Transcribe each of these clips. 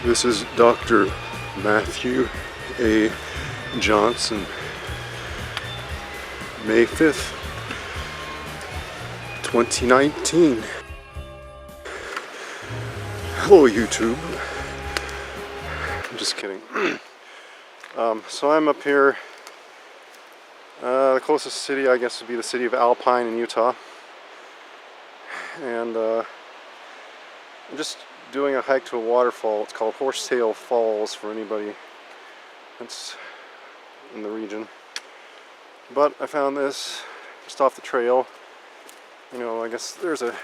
This is Dr. Matthew A. Johnson, May 5th, 2019. Hello, YouTube. I'm just kidding. So I'm up here. The closest city, I guess, would be the city of Alpine in Utah. And I'm just doing a hike to a waterfall. It's called Horsetail Falls for anybody that's in the region. But I found this just off the trail. You know, I guess there's a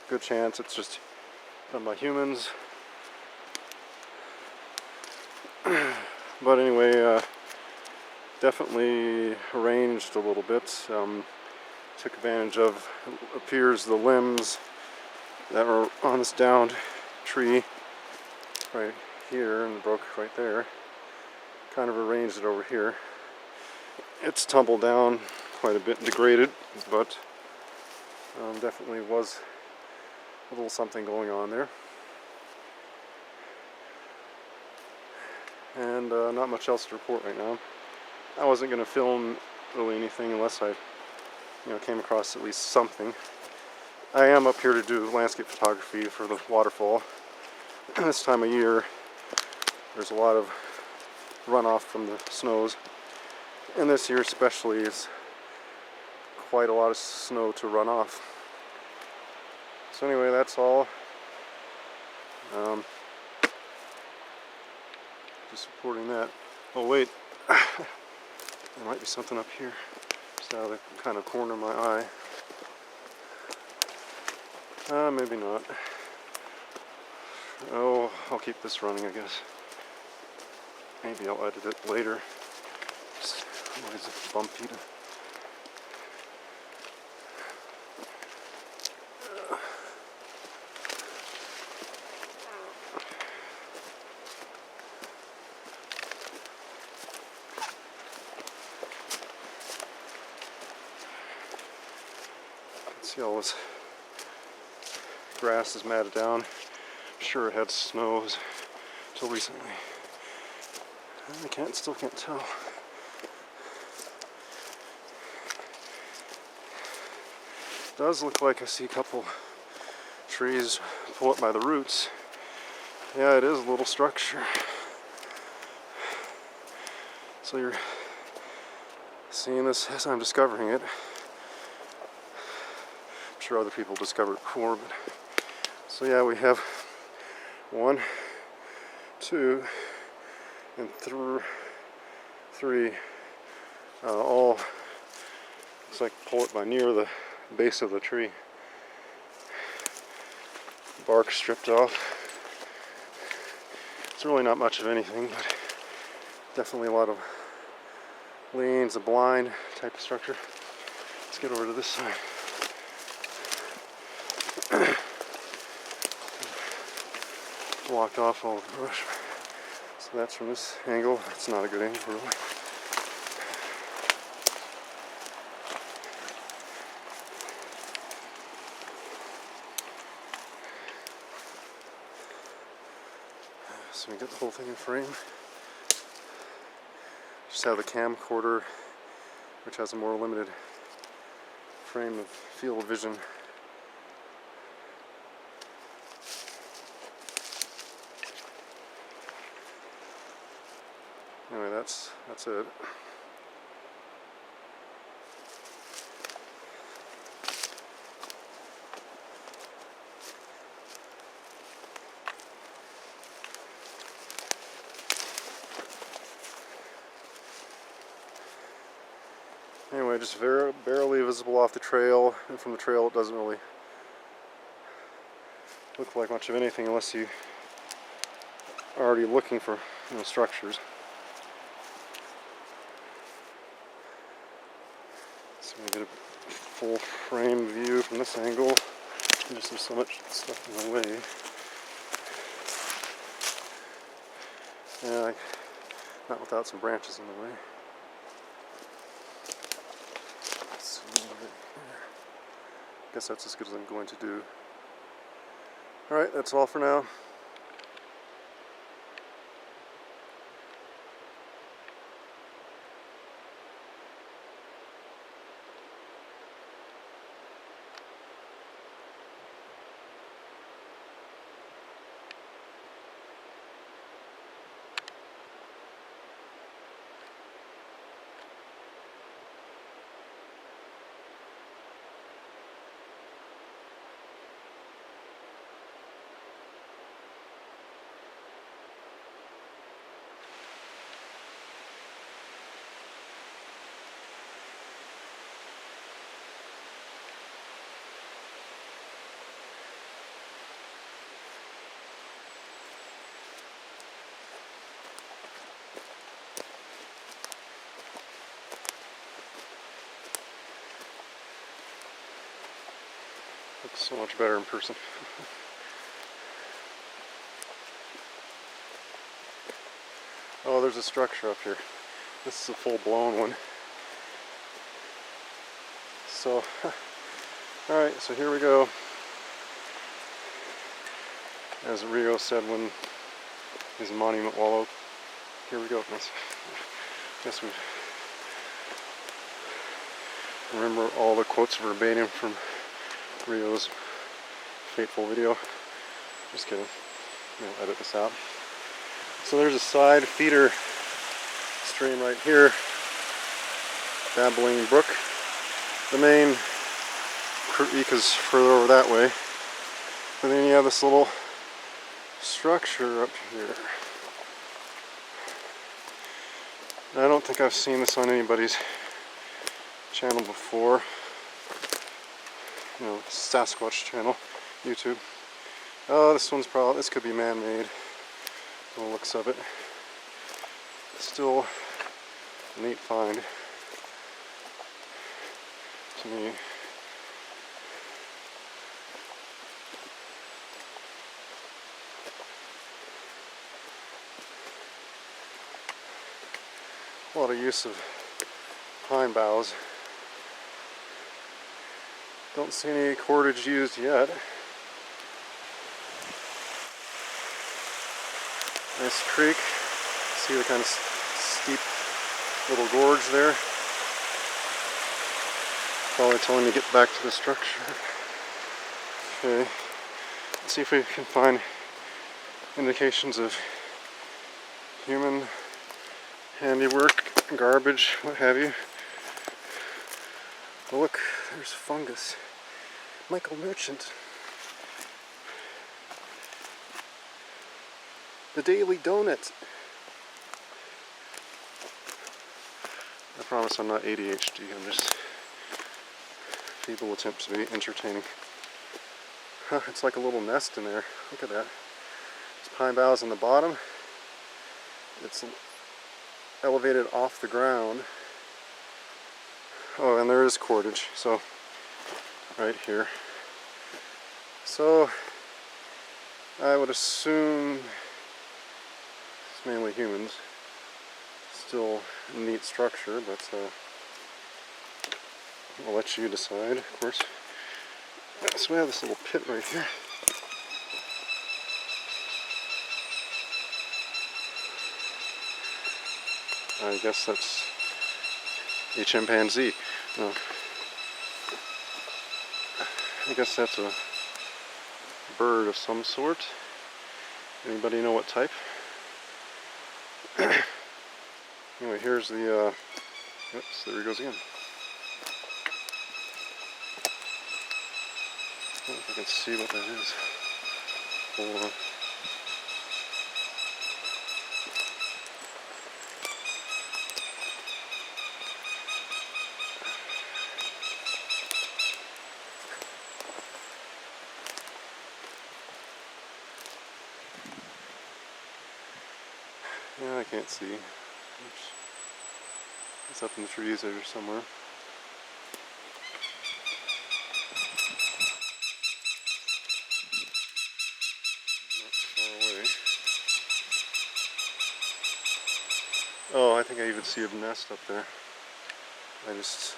good chance it's just done by humans. But anyway, definitely arranged a little bit. Took advantage of, it appears, the limbs that were on this downed tree right here and broke right there. Kind of arranged it over here. It's tumbled down quite a bit and degraded, but definitely was a little something going on there. And not much else to report right now. I wasn't going to film really anything unless I came across at least something. I am up here to do landscape photography for the waterfall. This time of year, there's a lot of runoff from the snows. And this year especially, it's quite a lot of snow to run off. So anyway, that's all. Just reporting that. Oh wait, there might be something up here. Just out of the kind of corner of my eye. Maybe not. Oh, I'll keep this running, I guess. Maybe I'll edit it later. Otherwise it's bumpy to... See all this grass is matted down. I'm sure it had snows until recently. I still can't tell. It does look like I see a couple trees pull up by the roots. Yeah, it is a little structure. So you're seeing this as I'm discovering it. I'm sure other people discovered it before, but so yeah, we have 1, 2, and 3 all looks like pull it by near the base of the tree. Bark stripped off. It's really not much of anything, but definitely a lot of leans, a blind type of structure. Let's get over to this side. Blocked off all the brush. So that's from this angle. That's not a good angle, really. So we get the whole thing in frame. Just have the camcorder, which has a more limited frame of field of vision. Anyway, that's it. Anyway, just barely visible off the trail, and from the trail it doesn't really look like much of anything unless you are already looking for structures. So we get a full frame view from this angle. There's just so much stuff in the way. Yeah, not without some branches in the way. Let's see over here. Guess that's as good as I'm going to do. Alright, that's all for now. Looks so much better in person. Oh, there's a structure up here. This is a full-blown one. So, alright, so here we go. As Rio said when his monument wall opened. Here we go. Guess we remember all the quotes verbatim from Rio's fateful video. Just kidding. Edit this out. So there's a side feeder stream right here. Babbling Brook. The main creek is further over that way. And then you have this little structure up here. I don't think I've seen this on anybody's channel before. Sasquatch channel, YouTube. Oh, this could be man-made. The looks of it. Still a neat find to me. A lot of use of pine boughs. Don't see any cordage used yet. Nice creek. See the kind of steep little gorge there. Probably telling me to get back to the structure. Okay. Let's see if we can find indications of human handiwork, garbage, what have you. Oh, look, there's fungus. Michael Merchant. The Daily Donut. I promise I'm not ADHD, I'm just feeble attempts to be entertaining. It's like a little nest in there. Look at that. There's pine boughs on the bottom. It's elevated off the ground. Oh, and there is cordage, so right here. So I would assume it's mainly humans. Still a neat structure, but I'll let you decide, of course. So we have this little pit right here. I guess that's a chimpanzee. No. I guess that's a bird of some sort. Anybody know what type? Anyway, here's the, oops, there he goes again. I don't know if I can see what that is. Hold on. Yeah, I can't see. Oops. It's up in the trees there somewhere. Not far away. Oh, I think I even see a nest up there. I just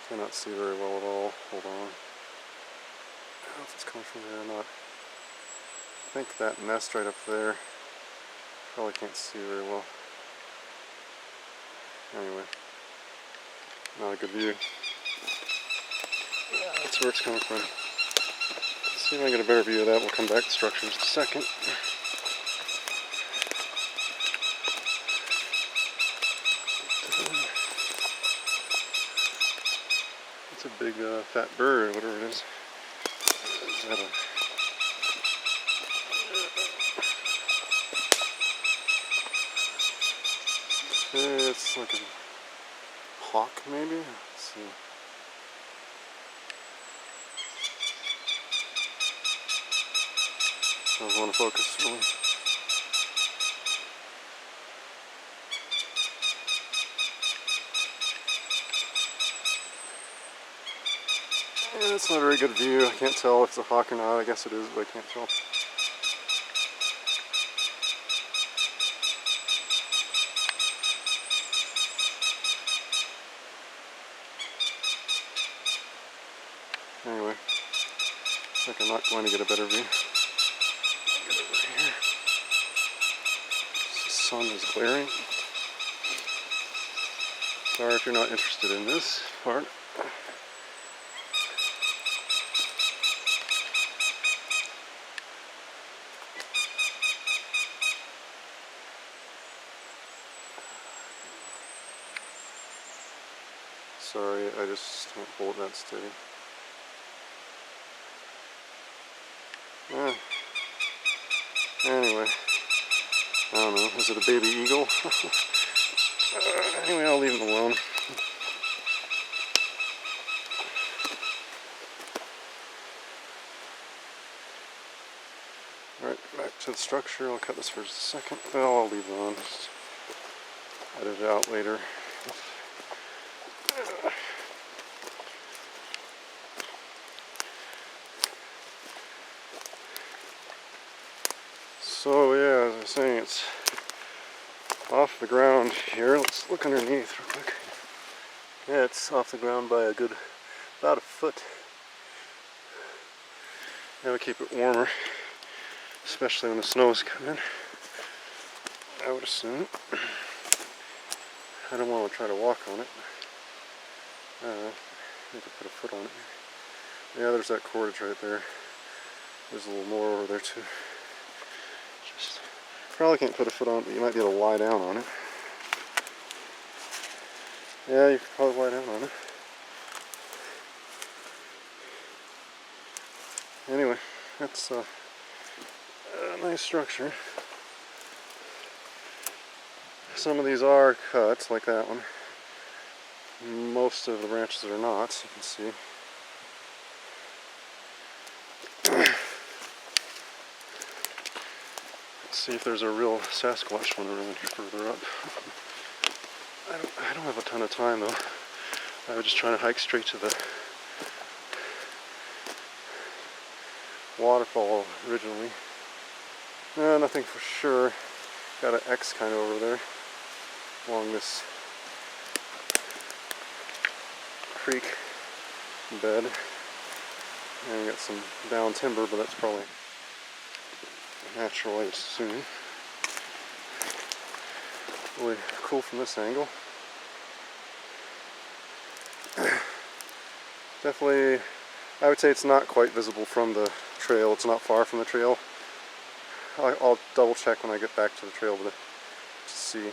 cannot see very well at all. Hold on. I don't know if it's coming from there or not. I think that nest right up there, probably can't see very well. Anyway, not a good view. Yeah, that's where it's coming from. Let's see if I get a better view of that. We'll come back to the structure in just a second. It's a big fat bird, whatever it is. Is that a... It's like a hawk, maybe? Let's see. I want to focus really. Yeah, it's not a very good view. I can't tell if it's a hawk or not. I guess it is, but I can't tell. Anyway, looks like I'm not going to get a better view. Get over here. The sun is glaring. Sorry if you're not interested in this part. Sorry, I just can't hold that steady. Anyway, I don't know, is it a baby eagle? Anyway, I'll leave him alone. Alright, back to the structure. I'll cut this for just a second. Well, I'll leave it on. Just edit it out later. So yeah, as I was saying, it's off the ground here. Let's look underneath real quick. Yeah, it's off the ground by about a foot. That would keep it warmer, especially when the snows come in, I would assume. I don't want to try to walk on it. I don't know, maybe put a foot on it. Yeah, there's that cordage right there. There's a little more over there too. Just probably can't put a foot on it, but you might be able to lie down on it. Yeah, you could probably lie down on it. Anyway, that's a nice structure. Some of these are cut, like that one. Most of the branches are not, you can see. Let's see if there's a real Sasquatch one around here further up. I don't have a ton of time though. I was just trying to hike straight to the waterfall originally. Nothing for sure. Got an X kind of over there along this creek bed. And we got some down timber, but that's probably natural, I assume. Really cool from this angle. Definitely, I would say it's not quite visible from the trail. It's not far from the trail. I'll double check when I get back to the trail to see.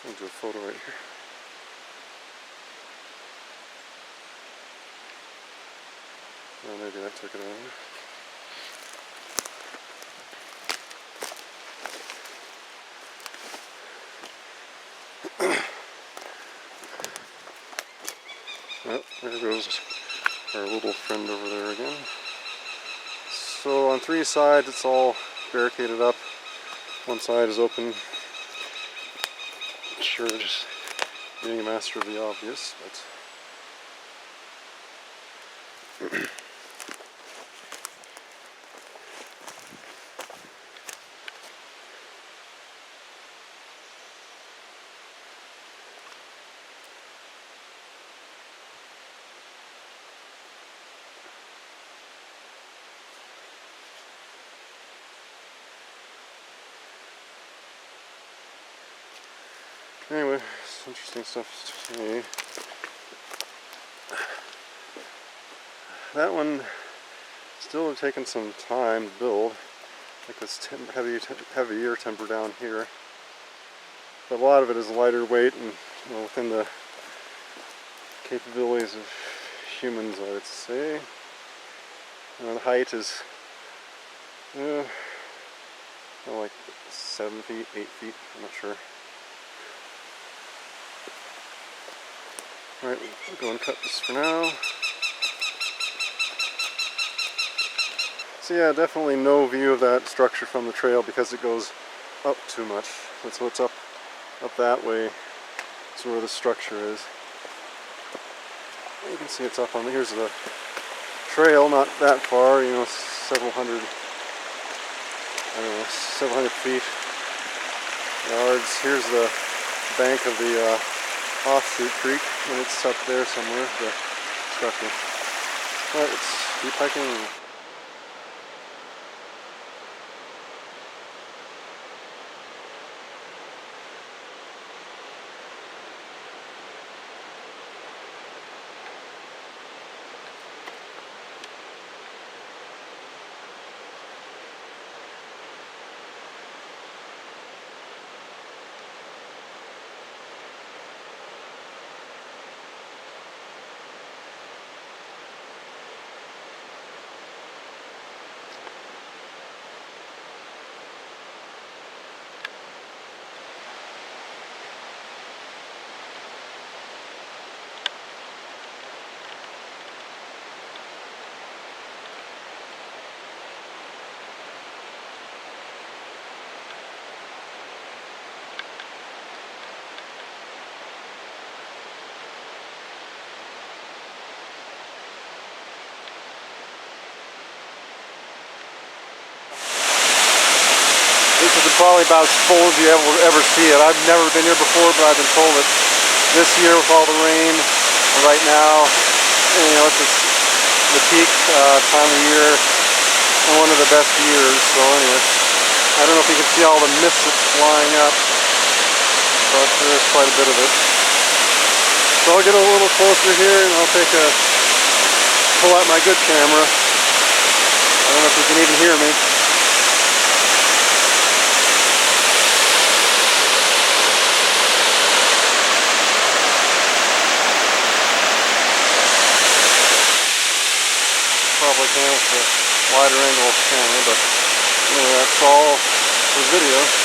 Let's do a photo right here. Oh, maybe that took it over. Oh, there goes our little friend over there again. So on three sides it's all barricaded up. One side is open. Sure, just being a master of the obvious, but Anyway, it's interesting stuff to me. That one still have taken some time to build, like this heavier timber down here. But a lot of it is lighter weight and within the capabilities of humans, I would say. The height is like 7 feet, 8 feet, I'm not sure. Alright, we'll go and cut this for now. So yeah, definitely no view of that structure from the trail because it goes up too much. That's what's up that way. That's where the structure is. You can see it's up on, here's the trail, not that far, several hundred feet, yards. Here's the bank of the offshoot creek, and it's up there somewhere, the structure. Alright, let's keep hiking. This is probably about as full as you ever see it. I've never been here before, but I've been told that this year with all the rain right now, it's just the peak time of year and one of the best years. So anyway, I don't know if you can see all the mist that's flying up, but there's quite a bit of it. So I'll get a little closer here and I'll pull out my good camera. I don't know if you can even hear me. Probably can't with a wider angle camera, but anyway, that's all for video.